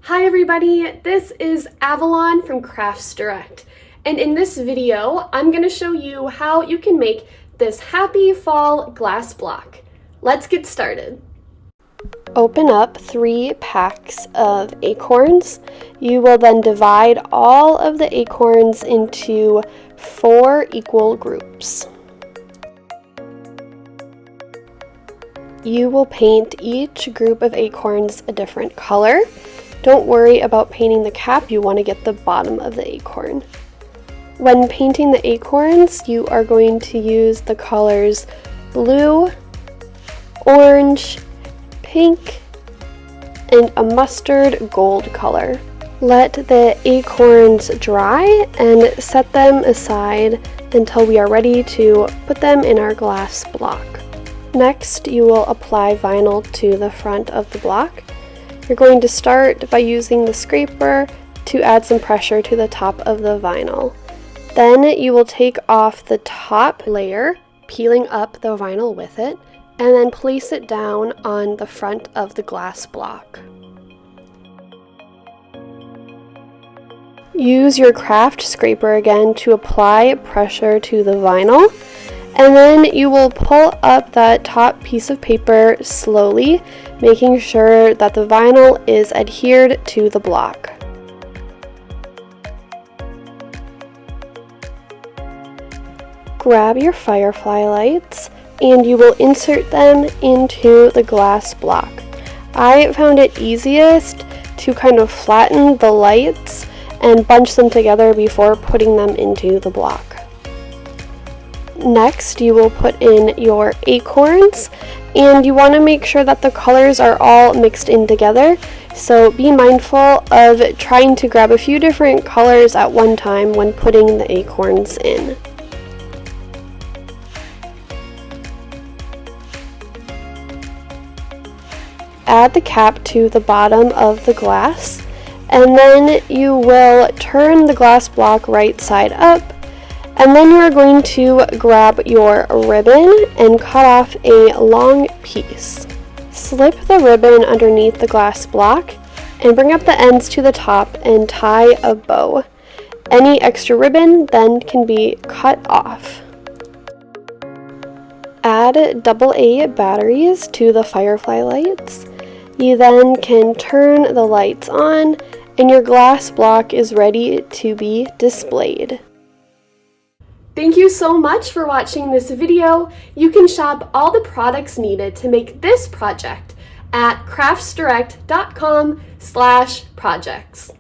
Hi everybody, this is Avalon from Crafts Direct, and in this video I'm going to show you how you can make this happy fall glass block. Let's get started. Open up 3 packs of acorns. You will then divide all of the acorns into 4 equal groups. You will paint each group of acorns a different color. Don't worry about painting the cap, you want to get the bottom of the acorn. When painting the acorns, you are going to use the colors blue, orange, pink, and a mustard gold color. Let the acorns dry and set them aside until we are ready to put them in our glass block. Next, you will apply vinyl to the front of the block. You're going to start by using the scraper to add some pressure to the top of the vinyl. Then you will take off the top layer, peeling up the vinyl with it, and then place it down on the front of the glass block. Use your craft scraper again to apply pressure to the vinyl. And then you will pull up that top piece of paper slowly, making sure that the vinyl is adhered to the block. Grab your firefly lights and you will insert them into the glass block. I found it easiest to kind of flatten the lights and bunch them together before putting them into the block. Next, you will put in your acorns, and you want to make sure that the colors are all mixed in together, so be mindful of trying to grab a few different colors at one time when putting the acorns in. Add the cap to the bottom of the glass, and then you will turn the glass block right side up. And then you are going to grab your ribbon and cut off a long piece. Slip the ribbon underneath the glass block and bring up the ends to the top and tie a bow. Any extra ribbon then can be cut off. Add AA batteries to the firefly lights. You then can turn the lights on and your glass block is ready to be displayed. Thank you so much for watching this video. You can shop all the products needed to make this project at craftsdirect.com/projects.